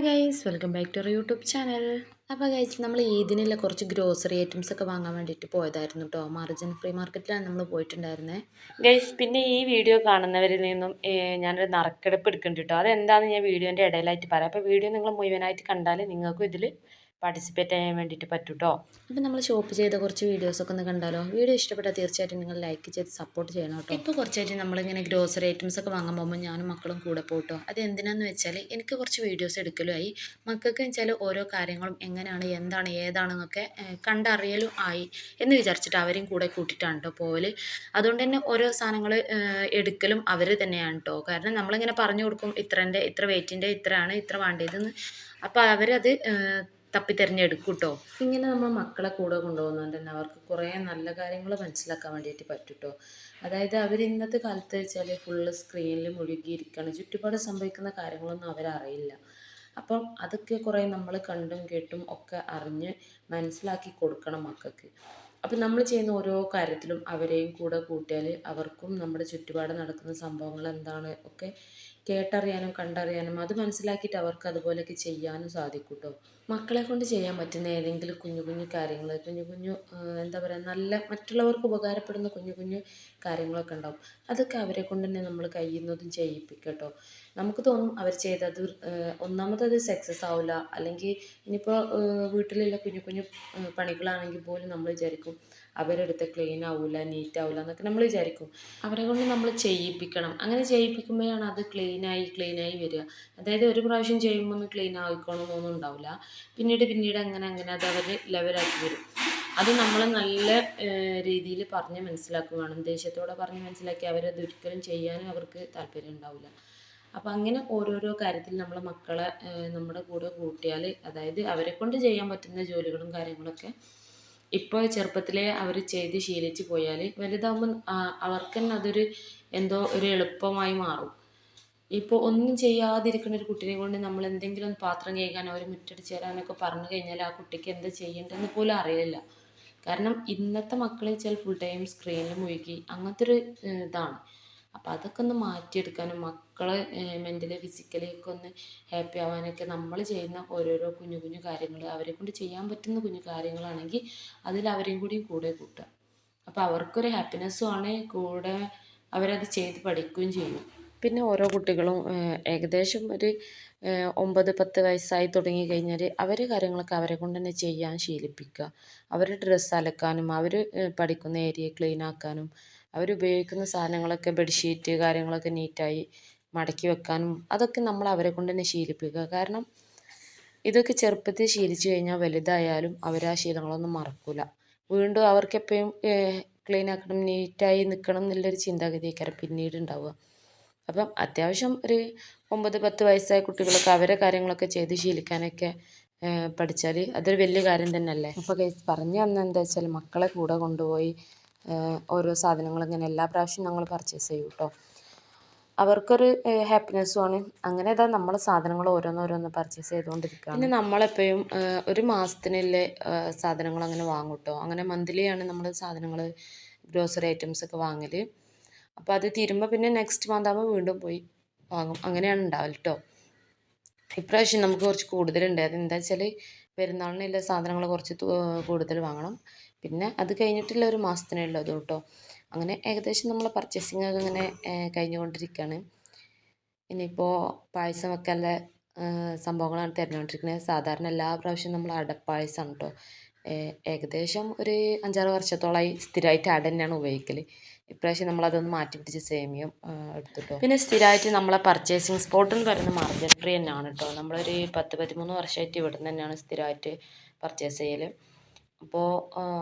Guys welcome back to our YouTube channel. അപ്പോൾ guys നമ്മൾ ഈദിനുള്ള കുറച്ച് ഗ്രോസറി ഐറ്റംസ് ഒക്കെ വാങ്ങാൻ വേണ്ടിയിട്ട് പോയതായിരുന്നു കേട്ടോ. മാർജിൻ ഫ്രീ മാർക്കറ്റിലാണ് നമ്മൾ പോയിട്ടുണ്ടായിരുന്നത് ഗൈസ്. പിന്നെ ഈ വീഡിയോ കാണുന്നവരിൽ നിന്നും ഞാനൊരു നറുക്കെടുപ്പ് എടുക്കുന്നുണ്ട് കേട്ടോ. അതെന്താണെന്ന് ഞാൻ വീഡിയോൻ്റെ ഇടയിലായിട്ട് പറയാം. അപ്പോൾ വീഡിയോ നിങ്ങൾ മുഴുവനായിട്ട് കണ്ടാൽ നിങ്ങൾക്കും ഇതിൽ പാർട്ടിസിപ്പേറ്റ് ചെയ്യാൻ വേണ്ടിയിട്ട് പറ്റും കേട്ടോ. അപ്പോൾ നമ്മൾ ഷോപ്പ് ചെയ്ത കുറച്ച് വീഡിയോസൊക്കെ ഒന്ന് കണ്ടാലോ? വീഡിയോ ഇഷ്ടപ്പെട്ടാൽ തീർച്ചയായിട്ടും നിങ്ങൾ ലൈക്ക് ചെയ്ത് സപ്പോർട്ട് ചെയ്യണം കേട്ടോ. ഇപ്പോൾ കുറച്ചായിട്ട് നമ്മളിങ്ങനെ ഗ്രോസറി ഐറ്റംസ് ഒക്കെ വാങ്ങാൻ പോകുമ്പോൾ ഞാനും മക്കളും കൂടെ പോട്ടോ. അത് എന്തിനാന്ന് വെച്ചാൽ എനിക്ക് കുറച്ച് വീഡിയോസ് എടുക്കലുമായി, മക്കൾക്ക് വെച്ചാൽ ഓരോ കാര്യങ്ങളും എങ്ങനെയാണ് എന്താണ് ഏതാണെന്നൊക്കെ കണ്ടറിയലും ആയി എന്ന് വിചാരിച്ചിട്ട് അവരെയും കൂടെ കൂട്ടിയിട്ടാണ് കേട്ടോ പോവൽ. അതുകൊണ്ട് തന്നെ ഓരോ സാധനങ്ങൾ എടുക്കലും അവർ തന്നെയാണ് കേട്ടോ. കാരണം നമ്മളിങ്ങനെ പറഞ്ഞു കൊടുക്കും ഇത്ര വെയിറ്റിൻ്റെ ഇത്രയാണ് ഇത്ര വേണ്ടതെന്ന്. അപ്പോൾ അവരത് തപ്പി തിരഞ്ഞെടുക്കും കേട്ടോ. ഇങ്ങനെ നമ്മൾ മക്കളെ കൂടെ കൊണ്ടുപോകുന്നതുകൊണ്ട് തന്നെ അവർക്ക് കുറേ നല്ല കാര്യങ്ങൾ മനസ്സിലാക്കാൻ വേണ്ടിയിട്ട് പറ്റും കേട്ടോ. അതായത് അവർ ഇന്നത്തെ കാലത്ത് വെച്ചാൽ ഫുള്ള് സ്ക്രീനിൽ മുഴുകിയിരിക്കുകയാണ്. ചുറ്റുപാട് സംഭവിക്കുന്ന കാര്യങ്ങളൊന്നും അവരറിയില്ല. അപ്പം അതൊക്കെ കുറേ നമ്മൾ കണ്ടും കേട്ടും ഒക്കെ അറിഞ്ഞ് മനസ്സിലാക്കി കൊടുക്കണം മക്കൾക്ക്. അപ്പം നമ്മൾ ചെയ്യുന്ന ഓരോ കാര്യത്തിലും അവരെയും കൂടെ കൂട്ടിയാൽ അവർക്കും നമ്മുടെ ചുറ്റുപാട് നടക്കുന്ന സംഭവങ്ങൾ എന്താണ് ഒക്കെ കേട്ടറിയാനും കണ്ടറിയാനും അത് മനസ്സിലാക്കിയിട്ട് അവർക്ക് അതുപോലെയൊക്കെ ചെയ്യാനും സാധിക്കും കേട്ടോ. മക്കളെ കൊണ്ട് ചെയ്യാൻ പറ്റുന്ന ഏതെങ്കിലും കുഞ്ഞു കുഞ്ഞു കാര്യങ്ങൾ, കുഞ്ഞു എന്താ പറയുക, നല്ല മറ്റുള്ളവർക്ക് ഉപകാരപ്പെടുന്ന കുഞ്ഞു കാര്യങ്ങളൊക്കെ ഉണ്ടാവും. അതൊക്കെ അവരെ കൊണ്ട് തന്നെ നമ്മൾ കഴിയുന്നതും ചെയ്യിപ്പിക്കുക കേട്ടോ. നമുക്ക് തോന്നും അവർ ചെയ്തത് ഒന്നാമത് സക്സസ് ആവില്ല, അല്ലെങ്കിൽ ഇനിയിപ്പോൾ വീട്ടിലുള്ള കുഞ്ഞു പണികളാണെങ്കിൽ പോലും നമ്മൾ വിചാരിക്കും അവരെടുത്ത് ക്ലീൻ ആവില്ല, നീറ്റ് ആവില്ല എന്നൊക്കെ നമ്മൾ വിചാരിക്കും. അവരെ കൊണ്ട് നമ്മൾ ചെയ്യിപ്പിക്കണം. അങ്ങനെ ചെയ്യിപ്പിക്കുമ്പോഴാണ് അത് ക്ലീനായി വരിക. അതായത് ഒരു പ്രാവശ്യം ചെയ്യുമ്പോൾ ഒന്ന് ക്ലീൻ ആയിക്കോണമെന്നൊന്നും ഉണ്ടാവില്ല. പിന്നീട് അങ്ങനെ അത് അവർ ലെവലാക്കി വരും. അത് നമ്മൾ നല്ല രീതിയിൽ പറഞ്ഞ് മനസ്സിലാക്കുക വേണം. ദേഷ്യത്തോടെ പറഞ്ഞ് മനസ്സിലാക്കി അവരത് ഒരിക്കലും ചെയ്യാനും അവർക്ക് താല്പര്യം ഉണ്ടാവില്ല. അപ്പം അങ്ങനെ ഓരോരോ കാര്യത്തിൽ നമ്മൾ മക്കളെ നമ്മുടെ കൂടെ കൂട്ടിയാൽ, അതായത് അവരെ കൊണ്ട് ചെയ്യാൻ പറ്റുന്ന ജോലികളും കാര്യങ്ങളൊക്കെ ഇപ്പോൾ ചെറുപ്പത്തിലേ അവർ ചെയ്ത് ശീലിച്ച് പോയാൽ വലുതാകുമ്പോൾ അവർക്ക് തന്നെ അതൊരു എന്തോ ഒരു എളുപ്പമായി മാറും. ഇപ്പോൾ ഒന്നും ചെയ്യാതിരിക്കുന്ന ഒരു കുട്ടീനെ കൊണ്ട് നമ്മൾ എന്തെങ്കിലും ഒന്ന് പാത്രം കഴുകാനോ ഒരു മുറ്റടിച്ച് തരാനൊക്കെ പറഞ്ഞു കഴിഞ്ഞാൽ ആ കുട്ടിക്ക് എന്താ ചെയ്യേണ്ടതെന്ന് പോലും അറിയില്ല. കാരണം ഇന്നത്തെ മക്കൾ വെച്ചാൽ ഫുൾ ടൈം സ്ക്രീനിൽ മുഴുകി അങ്ങനത്തെ ഒരു ഇതാണ്. അപ്പം അതൊക്കെ ഒന്ന് മാറ്റിയെടുക്കാനും മക്കളെ മെൻ്റലി ഫിസിക്കലി ഒക്കെ ഒന്ന് ഹാപ്പി ആവാനൊക്കെ നമ്മൾ ചെയ്യുന്ന ഓരോരോ കുഞ്ഞു കാര്യങ്ങൾ, അവരെ കൊണ്ട് ചെയ്യാൻ പറ്റുന്ന കുഞ്ഞു കാര്യങ്ങളാണെങ്കിൽ അതിൽ അവരെയും കൂടെ കൂട്ടുക. അപ്പോൾ അവർക്കൊരു ഹാപ്പിനെസ്സും ആണ്, കൂടെ അവരത് ചെയ്ത് പഠിക്കുകയും ചെയ്യും. പിന്നെ ഓരോ കുട്ടികളും ഏകദേശം ഒരു 9-10 വയസ്സായി തുടങ്ങി കഴിഞ്ഞാൽ അവർ കാര്യങ്ങളൊക്കെ അവരെ കൊണ്ട് തന്നെ ചെയ്യാൻ ശീലിപ്പിക്കുക. അവർ ഡ്രസ്സ് അലക്കാനും അവർ പഠിക്കുന്ന ഏരിയ ക്ലീൻ ആക്കാനും അവരുപയോഗിക്കുന്ന സാധനങ്ങളൊക്കെ ബെഡ്ഷീറ്റ് കാര്യങ്ങളൊക്കെ നീറ്റായി മടക്കി വെക്കാനും അതൊക്കെ നമ്മൾ അവരെ കൊണ്ട് തന്നെ ശീലിപ്പിക്കുക. കാരണം ഇതൊക്കെ ചെറുപ്പത്തിൽ ശീലിച്ചു കഴിഞ്ഞാൽ വലുതായാലും അവർ ആ ശീലങ്ങളൊന്നും മറക്കില്ല. വീണ്ടും അവർക്കെപ്പോഴും ക്ലീൻ ആക്കണം, നീറ്റായി നിൽക്കണം എന്നുള്ളൊരു ചിന്താഗതിയൊക്കെ പിന്നീട് ഉണ്ടാവുക. അപ്പം അത്യാവശ്യം ഒരു 9-10 വയസ്സായ കുട്ടികളൊക്കെ അവരെ കാര്യങ്ങളൊക്കെ ചെയ്ത് ശീലിക്കാനൊക്കെ പഠിച്ചാൽ അതൊരു വലിയ കാര്യം തന്നെയല്ലേ. അപ്പോൾ പറഞ്ഞു തന്നത് എന്താ വെച്ചാൽ മക്കളെ കൂടെ കൊണ്ടുപോയി ഓരോ സാധനങ്ങൾ ഇങ്ങനെ എല്ലാ പ്രാവശ്യവും ഞങ്ങൾ പർച്ചേസ് ചെയ്യും കേട്ടോ. അവർക്കൊരു ഹാപ്പിനെസ്സുമാണ്. അങ്ങനെ ഇതാ നമ്മൾ സാധനങ്ങൾ ഓരോന്നോരോന്ന് പർച്ചേസ് ചെയ്തുകൊണ്ടിരിക്കുക. പിന്നെ നമ്മളെപ്പോഴും ഒരു മാസത്തിനുള്ള സാധനങ്ങൾ അങ്ങനെ വാങ്ങും കേട്ടോ. അങ്ങനെ മന്ത്ലിയാണ് നമ്മൾ സാധനങ്ങൾ ഗ്രോസറി ഐറ്റംസ് ഒക്കെ വാങ്ങൽ. അപ്പോൾ അത് തീരുമ്പോൾ പിന്നെ നെക്സ്റ്റ് മന്ത് ആകുമ്പോൾ വീണ്ടും പോയി വാങ്ങും. അങ്ങനെയാണ് ഉണ്ടാവൽ കേട്ടോ. ഇപ്രാവശ്യം നമുക്ക് കുറച്ച് കൂടുതലുണ്ട്. അതെന്താ വെച്ചാൽ പെരുന്നാളിനുള്ള സാധനങ്ങൾ കുറച്ച് കൂടുതൽ വാങ്ങണം. പിന്നെ അത് കഴിഞ്ഞിട്ടുള്ള ഒരു മാസത്തിനുള്ളത് കേട്ടോ. അങ്ങനെ ഏകദേശം നമ്മൾ പർച്ചേസിങ് ഒക്കെ ഇങ്ങനെ കഴിഞ്ഞുകൊണ്ടിരിക്കുകയാണ്. ഇനിയിപ്പോൾ പായസം വെക്കാനുള്ള സംഭവങ്ങളാണ് തിരഞ്ഞുകൊണ്ടിരിക്കുന്നത്. സാധാരണ എല്ലാ പ്രാവശ്യവും നമ്മൾ അടപ്പായസമാണ് കേട്ടോ. ഏകദേശം ഒരു 5-6 വർഷത്തോളമായി സ്ഥിരമായിട്ട് അട തന്നെയാണ് ഉപയോഗിക്കൽ. ഇപ്രാവശ്യം നമ്മളതൊന്ന് മാറ്റി പിടിച്ച് സേമിയം എടുത്തിട്ടോ. പിന്നെ സ്ഥിരമായിട്ട് നമ്മളെ പർച്ചേസിങ് സ്പോട്ട് എന്ന് പറയുന്നത് മാർജിൻ ഫ്രീ തന്നെയാണ് കേട്ടോ. നമ്മളൊരു 10-13 വർഷമായിട്ട് ഇവിടെ നിന്ന് തന്നെയാണ് സ്ഥിരമായിട്ട് പർച്ചേസ് ചെയ്യൽ. അപ്പോൾ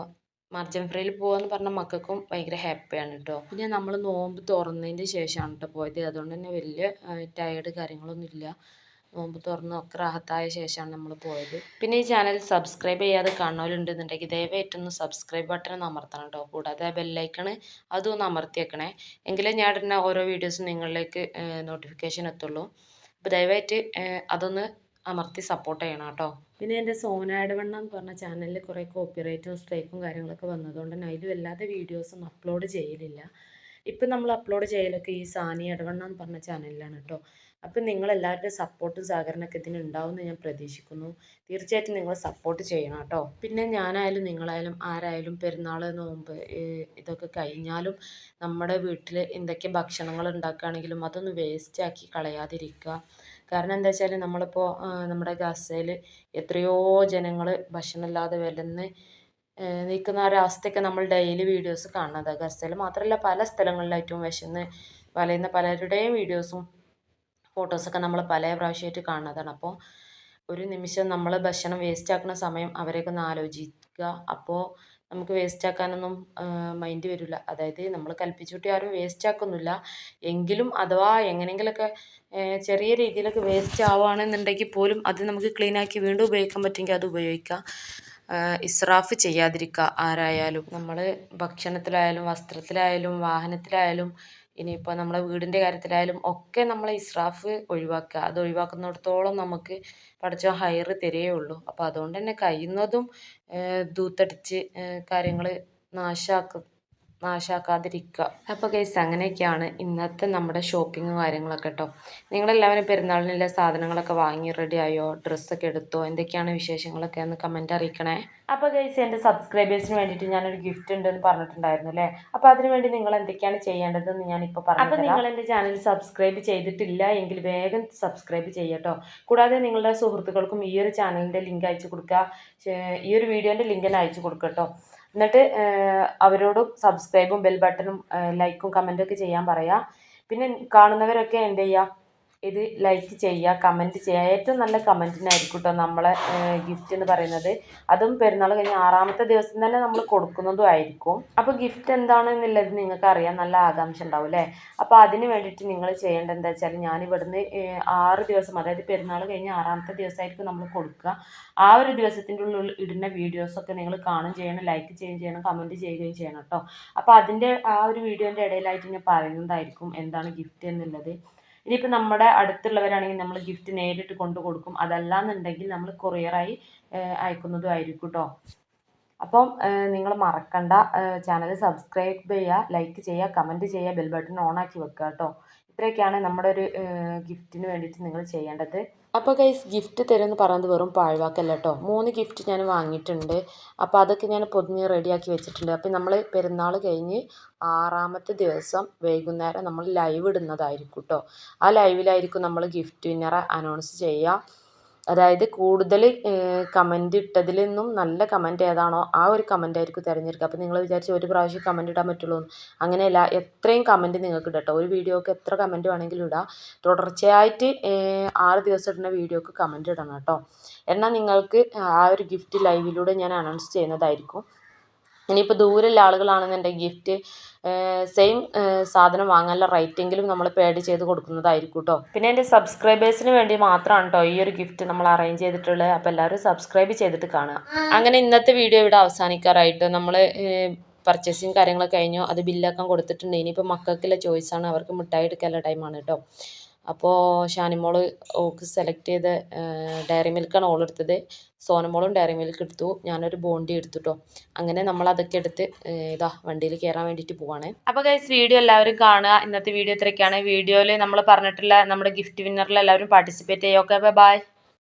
മാർജിൻ ഫ്രീയിൽ പോകുകയെന്ന് പറഞ്ഞാൽ മക്കൾക്കും ഭയങ്കര ഹാപ്പിയാണ് കേട്ടോ. പിന്നെ നമ്മൾ നോമ്പ് തുറന്നതിൻ്റെ ശേഷമാണ് കേട്ടോ പോയത്. അതുകൊണ്ട് തന്നെ വലിയ ടയേർഡ് കാര്യങ്ങളൊന്നും ഇല്ല. നോമ്പ് തുറന്ന് ഒക്കെ റാഹത്തായ ശേഷമാണ് നമ്മൾ പോയത്. പിന്നെ ഈ ചാനൽ സബ്സ്ക്രൈബ് ചെയ്യാതെ കാണുന്നവരുണ്ടെന്നുണ്ടെങ്കിൽ ദയവായിട്ടൊന്ന് സബ്സ്ക്രൈബ് ബട്ടൺ ഒന്ന് അമർത്തണം കേട്ടോ. കൂടാതെ ബെല്ലൈക്കണ് അതും ഒന്ന് അമർത്തി വെക്കണേ. എങ്കിലേ ഞാൻ ഇടുന്ന ഓരോ വീഡിയോസും നിങ്ങളിലേക്ക് നോട്ടിഫിക്കേഷൻ എത്തുള്ളൂ. അപ്പോൾ ദയവായിട്ട് അതൊന്ന് അമർത്തി സപ്പോർട്ട് ചെയ്യണം കേട്ടോ. പിന്നെ എൻ്റെ സോനായിടവണ്ണ എന്ന് പറഞ്ഞ ചാനലിൽ കുറേ കോപ്പിറൈറ്റും സ്ട്രൈക്കും കാര്യങ്ങളൊക്കെ വന്നതുകൊണ്ട് തന്നെ അതിൽ വല്ലാതെ വീഡിയോസൊന്നും അപ്ലോഡ് ചെയ്യലില്ല. ഇപ്പം നമ്മൾ അപ്ലോഡ് ചെയ്യലൊക്കെ ഈ സാനി ഇടവണ്ണ എന്ന് പറഞ്ഞ ചാനലിലാണ് കേട്ടോ. അപ്പം നിങ്ങളെല്ലാവരുടെയും സപ്പോർട്ടും സഹകരണമൊക്കെ ഇതിന് ഉണ്ടാവുമെന്ന് ഞാൻ പ്രതീക്ഷിക്കുന്നു. തീർച്ചയായിട്ടും നിങ്ങൾ സപ്പോർട്ട് ചെയ്യണം കേട്ടോ. പിന്നെ ഞാനായാലും നിങ്ങളായാലും ആരായാലും പെരുന്നാൾ നോമ്പ് ഇതൊക്കെ കഴിഞ്ഞാലും നമ്മുടെ വീട്ടിൽ എന്തൊക്കെ ഭക്ഷണങ്ങൾ ഉണ്ടാക്കുകയാണെങ്കിലും അതൊന്ന് വേസ്റ്റാക്കി കളയാതിരിക്കുക. കാരണം എന്താ വെച്ചാൽ നമ്മളിപ്പോൾ നമ്മുടെ ഗസയിൽ എത്രയോ ജനങ്ങൾ ഭക്ഷണമില്ലാതെ വിലന്ന് നിൽക്കുന്ന ഒരവസ്ഥയൊക്കെ നമ്മൾ ഡെയിലി വീഡിയോസ് കാണുന്നത്. ഗസയിൽ മാത്രമല്ല പല സ്ഥലങ്ങളിലായിട്ടും വിശന്ന് വലയുന്ന പലരുടെയും വീഡിയോസും ഫോട്ടോസൊക്കെ നമ്മൾ പല പ്രാവശ്യമായിട്ട് കാണുന്നതാണ്. അപ്പോൾ ഒരു നിമിഷം നമ്മൾ ഭക്ഷണം വേസ്റ്റ് ആക്കുന്ന സമയം അവരെയൊക്കെ ഒന്ന് ആലോചിക്കുക. അപ്പോൾ നമുക്ക് വേസ്റ്റ് ആക്കാനൊന്നും മൈൻഡ് വരില്ല. അതായത് നമ്മൾ കൽപ്പിച്ചുകൂട്ടി ആരും വേസ്റ്റ് ആക്കൊന്നുമില്ല. എങ്കിലും അഥവാ എങ്ങനെയെങ്കിലുമൊക്കെ ചെറിയ രീതിയിലൊക്കെ വേസ്റ്റ് ആവുകയാണെന്നുണ്ടെങ്കിൽ പോലും അത് നമുക്ക് ക്ലീനാക്കി വീണ്ടും ഉപയോഗിക്കാൻ പറ്റുമെങ്കിൽ അത് ഉപയോഗിക്കുക. ഇസ്രാഫ് ചെയ്യാതിരിക്കുക ആരായാലും. നമ്മൾ ഭക്ഷണത്തിലായാലും വസ്ത്രത്തിലായാലും വാഹനത്തിലായാലും ഇനിയിപ്പോൾ നമ്മളെ വീടിൻ്റെ കാര്യത്തിലായാലും ഒക്കെ നമ്മൾ ഇസ്രാഫ് ഒഴിവാക്കുക. അത് ഒഴിവാക്കുന്നിടത്തോളം നമുക്ക് പടച്ചോൻ ഹൈറ് തരികയുള്ളൂ. അപ്പോൾ അതുകൊണ്ട് തന്നെ കഴിയുന്നതും ധൂർത്തടിച്ച് കാര്യങ്ങൾ നാശാക്കാതിരിക്കുക. അപ്പോൾ ഗൈസ് അങ്ങനെയൊക്കെയാണ് ഇന്നത്തെ നമ്മുടെ ഷോപ്പിങ്ങും കാര്യങ്ങളൊക്കെ കേട്ടോ. നിങ്ങളെല്ലാവരും പെരുന്നാളിനുള്ള സാധനങ്ങളൊക്കെ വാങ്ങി റെഡി ആയോ? ഡ്രസ്സൊക്കെ എടുത്തോ? എന്തൊക്കെയാണ് വിശേഷങ്ങളൊക്കെ ഒന്ന് കമൻറ്റ് അറിയിക്കണേ. അപ്പോൾ ഗൈസ് എൻ്റെ സബ്സ്ക്രൈബേഴ്സിന് വേണ്ടിയിട്ട് ഞാനൊരു ഗിഫ്റ്റ് ഉണ്ടെന്ന് പറഞ്ഞിട്ടുണ്ടായിരുന്നു അല്ലേ. അപ്പോൾ അതിനുവേണ്ടി നിങ്ങൾ എന്തൊക്കെയാണ് ചെയ്യേണ്ടതെന്ന് ഞാനിപ്പോൾ പറഞ്ഞു. അപ്പോൾ നിങ്ങൾ എൻ്റെ ചാനൽ സബ്സ്ക്രൈബ് ചെയ്തിട്ടില്ല എങ്കിൽ വേഗം സബ്സ്ക്രൈബ് ചെയ്യട്ടോ. കൂടാതെ നിങ്ങളുടെ സുഹൃത്തുക്കൾക്കും ഈ ഒരു ചാനലിൻ്റെ ലിങ്ക് അയച്ചു കൊടുക്കുക. ഈ ഒരു വീഡിയോൻ്റെ ലിങ്ക് തന്നെ അയച്ചു കൊടുക്കുക കേട്ടോ. എന്നിട്ട് അവരോടും സബ്സ്ക്രൈബും ബെൽ ബട്ടണും ലൈക്കും കമൻറ്റും ഒക്കെ ചെയ്യാൻ പറയുക. പിന്നെ കാണുന്നവരൊക്കെ എന്ത് ചെയ്യുക, ഇത് ലൈക്ക് ചെയ്യുക, കമൻറ്റ് ചെയ്യുക. ഏറ്റവും നല്ല കമൻറ്റിനായിരിക്കും കേട്ടോ നമ്മളെ ഗിഫ്റ്റ് എന്ന് പറയുന്നത്. അതും പെരുന്നാൾ കഴിഞ്ഞ് 6ാമത്തെ ദിവസം തന്നെ നമ്മൾ കൊടുക്കുന്നതും ആയിരിക്കും. അപ്പോൾ ഗിഫ്റ്റ് എന്താണെന്നുള്ളത് നിങ്ങൾക്ക് അറിയാൻ നല്ല ആകാംക്ഷ ഉണ്ടാവും അല്ലേ. അപ്പോൾ അതിന് വേണ്ടിയിട്ട് നിങ്ങൾ ചെയ്യേണ്ടത് എന്താ വെച്ചാൽ ഞാനിവിടുന്ന് 6 ദിവസം, അതായത് പെരുന്നാൾ കഴിഞ്ഞ് 6ാമത്തെ ദിവസമായിരിക്കും നമ്മൾ കൊടുക്കുക. ആ ഒരു ദിവസത്തിൻ്റെ ഉള്ളിൽ ഇടുന്ന വീഡിയോസൊക്കെ നിങ്ങൾ കാണുകയും ചെയ്യണം, ലൈക്ക് ചെയ്യുകയും ചെയ്യണം, കമൻറ്റ് ചെയ്യുകയും ചെയ്യണം കേട്ടോ. അപ്പോൾ അതിൻ്റെ ആ ഒരു വീഡിയോൻ്റെ ഇടയിലായിട്ട് ഞാൻ പറയുന്നതായിരിക്കും എന്താണ് ഗിഫ്റ്റ് എന്നുള്ളത്. ഇനിയിപ്പോൾ നമ്മുടെ അടുത്തുള്ളവരാണെങ്കിൽ നമ്മൾ ഗിഫ്റ്റ് നേരിട്ട് കൊണ്ടു കൊടുക്കും. അതല്ലാന്നുണ്ടെങ്കിൽ നമ്മൾ കൊറിയറായി അയക്കുന്നതും ആയിരിക്കും കേട്ടോ. അപ്പം നിങ്ങൾ മറക്കണ്ട, ചാനൽ സബ്സ്ക്രൈബ് ചെയ്യുക, ലൈക്ക് ചെയ്യുക, കമൻറ്റ് ചെയ്യുക, ബെൽ ബട്ടൺ ഓണാക്കി വെക്കുക കേട്ടോ. ഇത്രയൊക്കെയാണ് നമ്മുടെ ഒരു ഗിഫ്റ്റിന് വേണ്ടിയിട്ട് നിങ്ങൾ ചെയ്യേണ്ടത്. അപ്പോൾ ഗൈസ് ഗിഫ്റ്റ് തരുമെന്ന് പറയുന്നത് വെറും പാഴ്വാക്കല്ല കേട്ടോ. 3 ഗിഫ്റ്റ് ഞാൻ വാങ്ങിയിട്ടുണ്ട്. അപ്പോൾ അതൊക്കെ ഞാൻ പൊതിഞ്ഞ് റെഡിയാക്കി വെച്ചിട്ടുണ്ട്. അപ്പോൾ നമ്മൾ പെരുന്നാൾ കഴിഞ്ഞ് 6ാമത്തെ ദിവസം വൈകുന്നേരം നമ്മൾ ലൈവ് ഇടുന്നതായിരിക്കും കേട്ടോ. ആ ലൈവിലായിരിക്കും നമ്മൾ ഗിഫ്റ്റ് വിന്നറെ അനൗൺസ് ചെയ്യുക. അതായത് കൂടുതൽ കമൻറ്റ് ഇട്ടതിൽ നിന്നും നല്ല കമൻറ്റ് ഏതാണോ ആ ഒരു കമൻ്റ് ആയിരിക്കും തിരഞ്ഞെടുക്കുക. അപ്പോൾ നിങ്ങൾ വിചാരിച്ച് ഒരു പ്രാവശ്യം കമൻറ്റ് ഇടാൻ പറ്റുള്ളൂ. അങ്ങനെയല്ല, എത്രയും കമൻറ്റ് നിങ്ങൾക്ക് ഇടാം കേട്ടോ. ഒരു വീഡിയോക്ക് എത്ര കമൻറ്റ് വേണമെങ്കിലും ഇടാം. തുടർച്ചയായിട്ട് 6 ദിവസം ഇടുന്ന വീഡിയോക്ക് കമൻറ്റ് ഇടണം കേട്ടോ. എന്നാൽ നിങ്ങൾക്ക് ആ ഒരു ഗിഫ്റ്റ് ലൈവിലൂടെ ഞാൻ അനൗൺസ് ചെയ്യുന്നതായിരിക്കും. ഇനിയിപ്പോൾ ദൂരെയുള്ള ആളുകളാണെന്നുണ്ടെങ്കിൽ ഗിഫ്റ്റ് സെയിം സാധനം വാങ്ങാനുള്ള റേറ്റെങ്കിലും നമ്മൾ പേഡ് ചെയ്ത് കൊടുക്കുന്നതായിരിക്കും കേട്ടോ. പിന്നെ എൻ്റെ സബ്സ്ക്രൈബേഴ്സിന് വേണ്ടി മാത്രമാണ് കേട്ടോ ഈ ഒരു ഗിഫ്റ്റ് നമ്മൾ അറേഞ്ച് ചെയ്തിട്ടുള്ളത്. അപ്പോൾ എല്ലാവരും സബ്സ്ക്രൈബ് ചെയ്തിട്ട് കാണുക. അങ്ങനെ ഇന്നത്തെ വീഡിയോ ഇവിടെ അവസാനിക്കാറായിട്ട് നമ്മൾ പർച്ചേസിങ് കാര്യങ്ങളൊക്കെ കഴിഞ്ഞു. അത് ബില്ലാക്കാൻ കൊടുത്തിട്ടുണ്ട്. ഇനിയിപ്പോൾ മക്കൾക്കുള്ള ചോയ്സാണ്, അവർക്ക് മിഠായി എടുക്കാനുള്ള ടൈമാണ് കേട്ടോ. അപ്പോൾ ഷാനിമോൾ ഓക്ക് സെലക്ട് ചെയ്ത ഡയറി മിൽക്കാണ് ഓൾ എടുത്തത്. സോനമോളും ഡയറി മിൽക്ക് എടുത്തു. ഞാനൊരു ബോണ്ടി എടുത്തു കേട്ടോ. അങ്ങനെ നമ്മൾ അതൊക്കെ എടുത്ത് ഇതാ വണ്ടിയിൽ കയറാൻ വേണ്ടിയിട്ട് പോവാണ്. അപ്പോൾ ഗൈസ് വീഡിയോ എല്ലാവരും കാണുക. ഇന്നത്തെ വീഡിയോ ഇത്രയൊക്കെയാണ്. വീഡിയോയിൽ നമ്മൾ പറഞ്ഞിട്ടുള്ള നമ്മുടെ ഗിഫ്റ്റ് വിന്നറിൽ എല്ലാവരും പാർട്ടിസിപ്പേറ്റ് ചെയ്യുക. Okay, by.